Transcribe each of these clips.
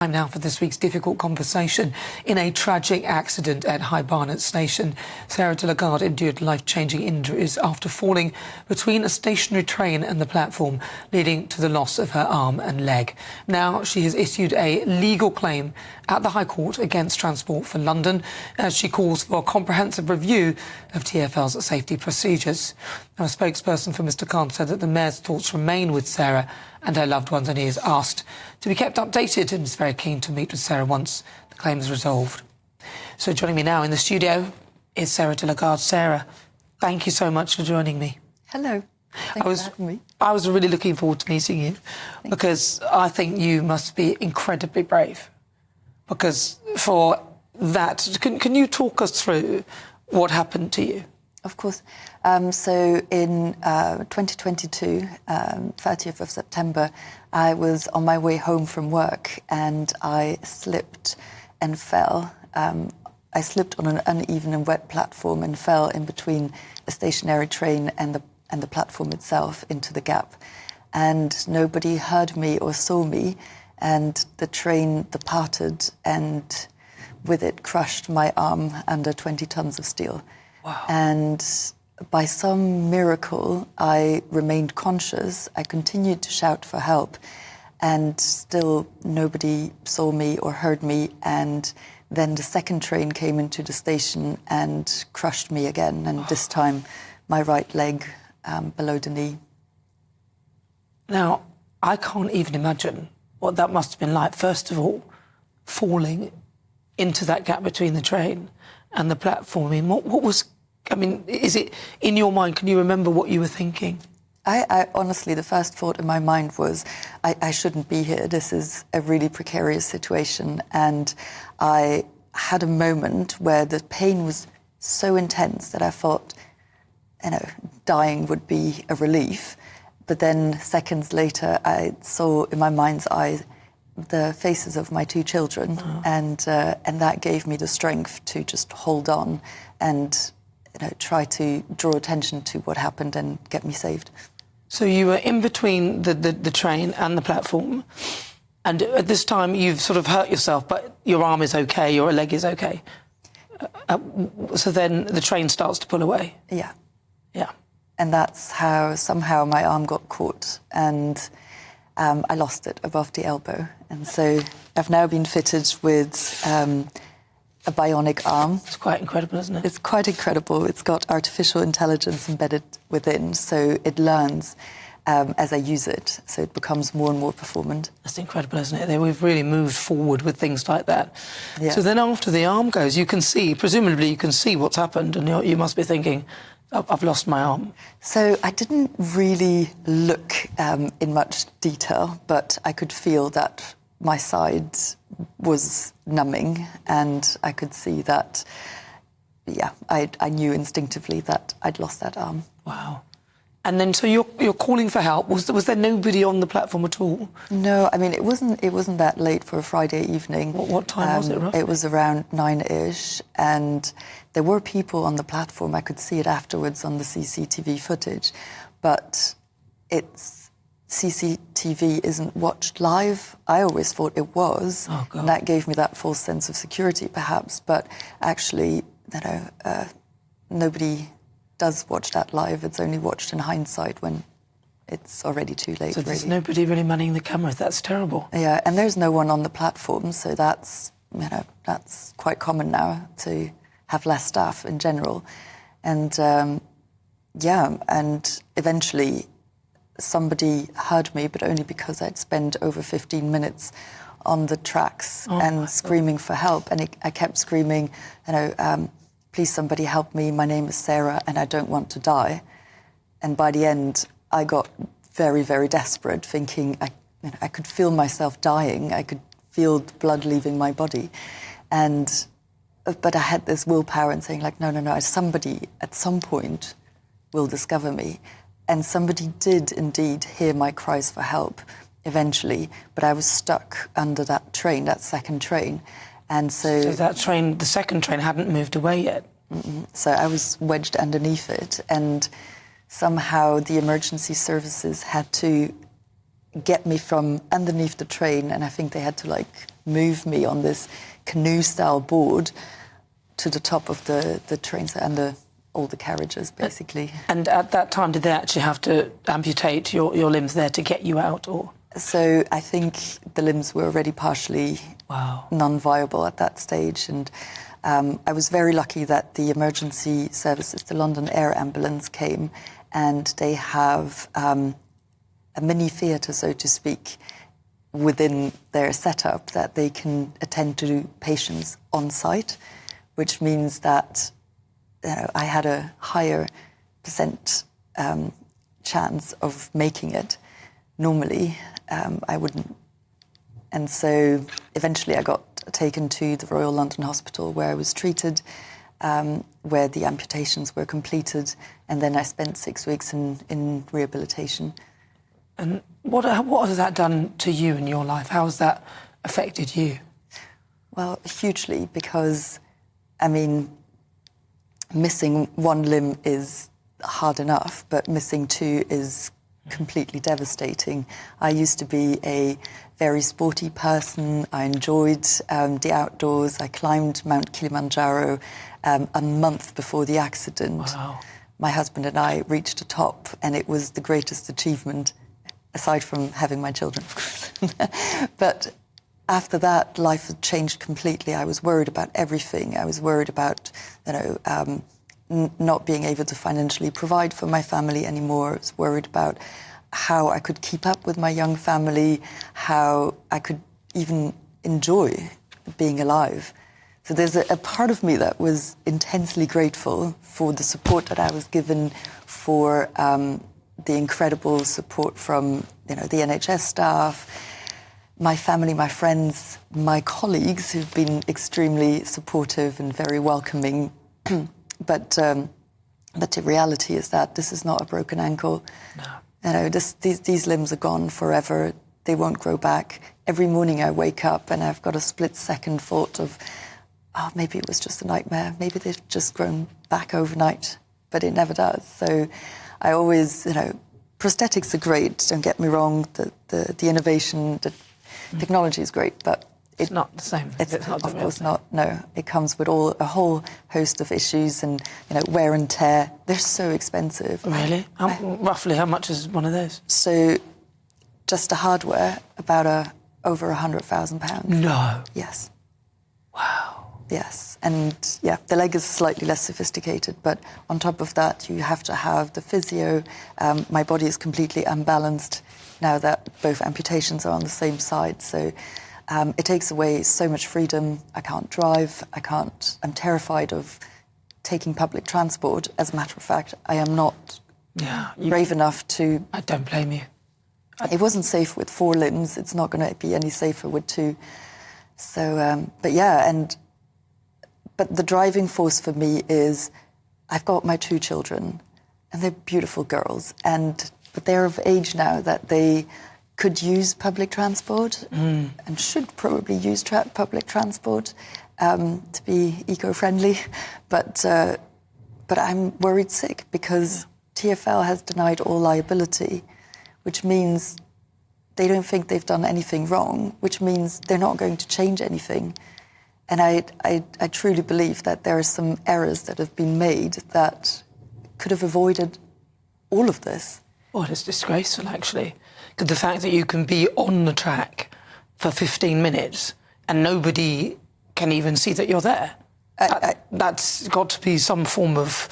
Time now for this week's difficult conversation. In a tragic accident at High Barnet station, Sarah de Legarde endured life-changing injuries after falling between a stationary train and the platform, leading to the loss of her arm and leg. Now she has issued a legal claim at the High Court against Transport for London as she calls for a comprehensive review of TFL's safety procedures. Now, a spokesperson for Mr Khan said that the Mayor's thoughts remain with Sarah and her loved ones, and he is asked to be kept updated and is very keen to meet with Sarah once the claim is resolved. So joining me now in the studio is Sarah de Legarde. Sarah, thank you so much for joining me. Hello. Thanks for having me. I was really looking forward to meeting you because I think you must be incredibly brave. Because for that, can you talk us through what happened to you? Of course. So in 2022, 30th of September, I was on my way home from work and I slipped and fell. I slipped on an uneven and wet platform and fell in between a stationary train and the platform itself into the gap. And nobody heard me or saw me, and the train departed and with it crushed my arm under 20 tons of steel. Wow. And by some miracle, I remained conscious. I continued to shout for help, and still nobody saw me or heard me. And then the second train came into the station and crushed me again, and this time my right leg below the knee. Now, I can't even imagine what that must have been like, first of all, falling into that gap between the train and the platform. I mean, what was... I mean, is it in your mind? Can you remember what you were thinking? I honestly, the first thought in my mind was, I shouldn't be here. This is a really precarious situation. And I had a moment where the pain was so intense that I thought, dying would be a relief. But then seconds later, I saw in my mind's eye the faces of my two children, and that gave me the strength to just hold on and try to draw attention to what happened and get me saved. So you were in between the train and the platform, and at this time you've sort of hurt yourself, but your arm is okay, your leg is okay. So then the train starts to pull away. Yeah. Yeah. And that's how somehow my arm got caught, and I lost it above the elbow. And so I've now been fitted with a bionic arm. It's quite incredible, isn't it? It's quite incredible. It's got artificial intelligence embedded within, so it learns as I use it, so it becomes more and more performant. That's incredible, isn't it? We've really moved forward with things like that. Yeah. So then after the arm goes, you can see, presumably you can see what's happened, and you must be thinking, I've lost my arm. So I didn't really look in much detail, but I could feel that my side was numbing, and I could see that, I knew instinctively that I'd lost that arm. Wow. And then, so you're calling for help. Was there nobody on the platform at all? No, I mean, it wasn't that late for a Friday evening. What time was it, roughly? It was around 9-ish, and there were people on the platform. I could see it afterwards on the CCTV footage, but CCTV isn't watched live. I always thought it was, and that gave me that false sense of security, perhaps. But actually, nobody does watch that live. It's only watched in hindsight when it's already too late. So there's nobody really manning the camera. That's terrible. Yeah, and there's no one on the platform, so that's quite common now to have less staff in general. And and eventually somebody heard me, but only because I'd spent over 15 minutes on the tracks and screaming for help. And I kept screaming, please somebody help me, my name is Sarah and I don't want to die. And by the end, I got very, very desperate, thinking I could feel myself dying. I could feel the blood leaving my body. But I had this willpower and saying, no, somebody at some point will discover me. And somebody did indeed hear my cries for help eventually, but I was stuck under that train, that second train. And so that train, the second train, hadn't moved away yet? So I was wedged underneath it, and somehow the emergency services had to get me from underneath the train, and I think they had to move me on this canoe-style board to the top of the train set and all the carriages, basically. And at that time, did they actually have to amputate your limbs there to get you out, or...? So I think the limbs were already partially non-viable at that stage, and I was very lucky that the emergency services, the London Air Ambulance, came, and they have a mini theatre, so to speak, within their setup that they can attend to patients on site, which means that I had a higher percent chance of making it. Normally, I wouldn't. And so eventually I got taken to the Royal London Hospital where I was treated, where the amputations were completed, and then I spent 6 weeks in rehabilitation. And what has that done to you in your life? How has that affected you? Well, hugely, because, I mean, missing one limb is hard enough, but missing two is completely devastating. I used to be a very sporty person. I enjoyed the outdoors. I climbed Mount Kilimanjaro a month before the accident. Wow. My husband and I reached the top, and it was the greatest achievement, aside from having my children, of course. But after that, life had changed completely. I was worried about everything. I was worried about, not being able to financially provide for my family anymore. I was worried about how I could keep up with my young family, how I could even enjoy being alive. So there's a part of me that was intensely grateful for the support that I was given, for the incredible support from the NHS staff, my family, my friends, my colleagues who've been extremely supportive and very welcoming. But the reality is that this is not a broken ankle. No. These limbs are gone forever. They won't grow back. Every morning I wake up and I've got a split-second thought of, oh, maybe it was just a nightmare. Maybe they've just grown back overnight, but it never does. So I always, prosthetics are great, don't get me wrong. The innovation, the technology is great, but it's not the same. It's not, of course not. No, it comes with a whole host of issues and wear and tear. They're so expensive. Really? Roughly, how much is one of those? So, just the hardware, about over £100,000. No. Yes. Wow. Yes, and the leg is slightly less sophisticated, but on top of that, you have to have the physio. My body is completely unbalanced now that both amputations are on the same side, so. It takes away so much freedom. I can't drive. I'm terrified of taking public transport. As a matter of fact, I am not brave enough to... I don't blame you. It wasn't safe with 4 limbs. It's not going to be any safer with 2. So, but the driving force for me is I've got my 2 children, and they're beautiful girls, but they're of age now that they could use public transport and should probably use public transport to be eco-friendly. But I'm worried sick because TFL has denied all liability, which means they don't think they've done anything wrong, which means they're not going to change anything. And I truly believe that there are some errors that have been made that could have avoided all of this. Well, it's disgraceful, actually. Because the fact that you can be on the track for 15 minutes and nobody can even see that you're there, that's got to be some form of,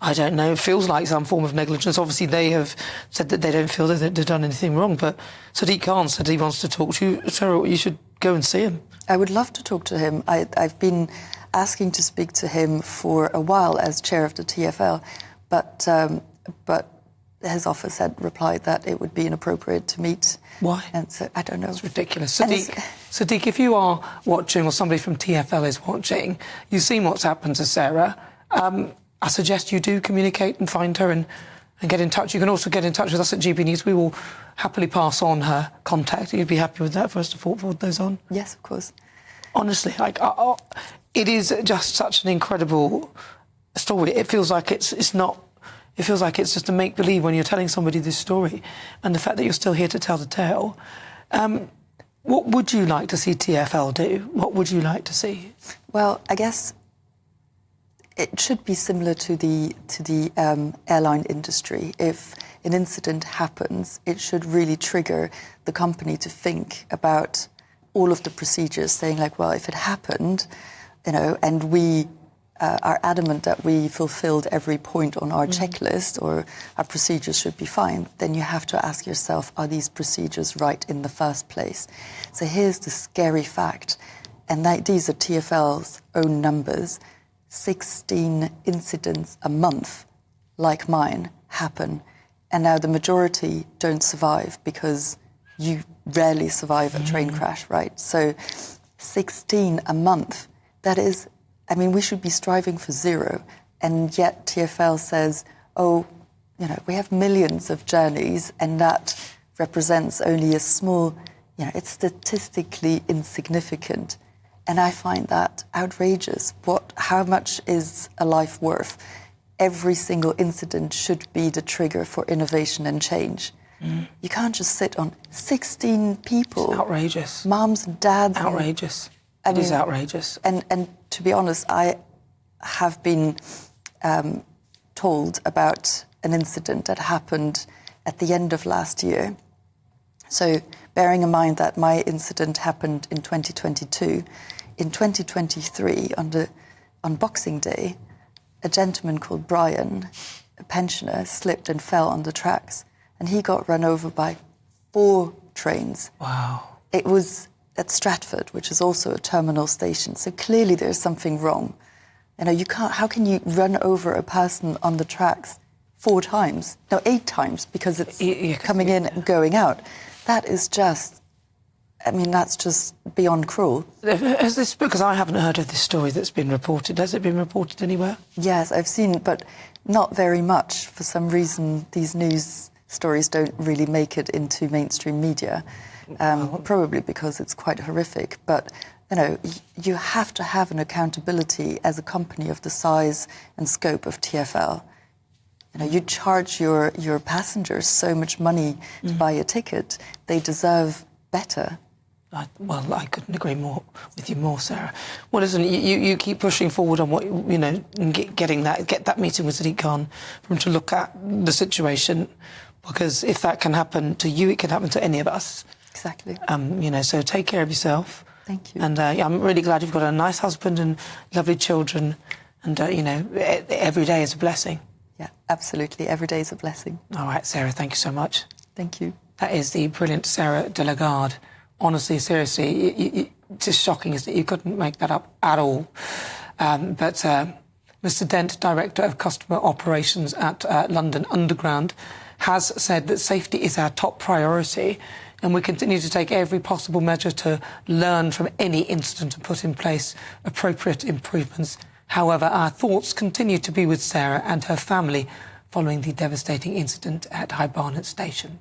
I don't know, it feels like some form of negligence. Obviously, they have said that they don't feel that they've done anything wrong, but Sadiq Khan said he wants to talk to you. Sarah, you should go and see him. I would love to talk to him. I've been asking to speak to him for a while as chair of the TFL, but his office had replied that it would be inappropriate to meet. Why? And so, I don't know. It's ridiculous. Sadiq, if you are watching or somebody from TFL is watching, you've seen what's happened to Sarah. I suggest you do communicate and find her and get in touch. You can also get in touch with us at GBNews. We will happily pass on her contact. You'd be happy with that for us to forward those on? Yes, of course. Honestly, it is just such an incredible story. It feels like it's not... It feels like it's just a make-believe when you're telling somebody this story, and the fact that you're still here to tell the tale. What would you like to see TFL do? What would you like to see? Well, I guess it should be similar to the airline industry. If an incident happens, it should really trigger the company to think about all of the procedures, saying like, well, if it happened, and we are adamant that we fulfilled every point on our checklist, or our procedures should be fine, then you have to ask yourself, are these procedures right in the first place? So here's the scary fact, and these are TFL's own numbers. 16 incidents a month, like mine, happen. And now the majority don't survive because you rarely survive a train crash, right? So 16 a month, that is, I mean, we should be striving for 0. And yet TFL says, oh, we have millions of journeys and that represents only a small, it's statistically insignificant. And I find that outrageous. How much is a life worth? Every single incident should be the trigger for innovation and change. You can't just sit on 16 people. It's outrageous. Moms and dads. Outrageous. It is outrageous. And to be honest, I have been told about an incident that happened at the end of last year. So bearing in mind that my incident happened in 2022, in 2023, on Boxing Day, a gentleman called Brian, a pensioner, slipped and fell on the tracks, and he got run over by 4 trains. Wow. It was at Stratford, which is also a terminal station, so clearly there's something wrong. You can't. How can you run over a person on the tracks 4 times? No, 8 times, because it's coming in and going out. That is just, that's just beyond cruel. Has this, because I haven't heard of this story that's been reported. Has it been reported anywhere? Yes, I've seen it, but not very much. For some reason, these news stories don't really make it into mainstream media, probably because it's quite horrific. But, you have to have an accountability as a company of the size and scope of TFL. You charge your passengers so much money to buy a ticket. They deserve better. I couldn't agree more with you more, Sarah. Well, listen, you keep pushing forward on what, and get that meeting with Sadiq Khan for him to look at the situation, because if that can happen to you, it can happen to any of us. Exactly. So take care of yourself. Thank you. And I'm really glad you've got a nice husband and lovely children, and every day is a blessing. Yeah, absolutely. Every day is a blessing. All right, Sarah, thank you so much. Thank you. That is the brilliant Sarah de Legarde. Honestly, seriously, it's just shocking, isn't it? You couldn't make that up at all. But Mr. Dent, Director of Customer Operations at London Underground, has said that safety is our top priority, and we continue to take every possible measure to learn from any incident and put in place appropriate improvements. However, our thoughts continue to be with Sarah and her family following the devastating incident at High Barnet Station.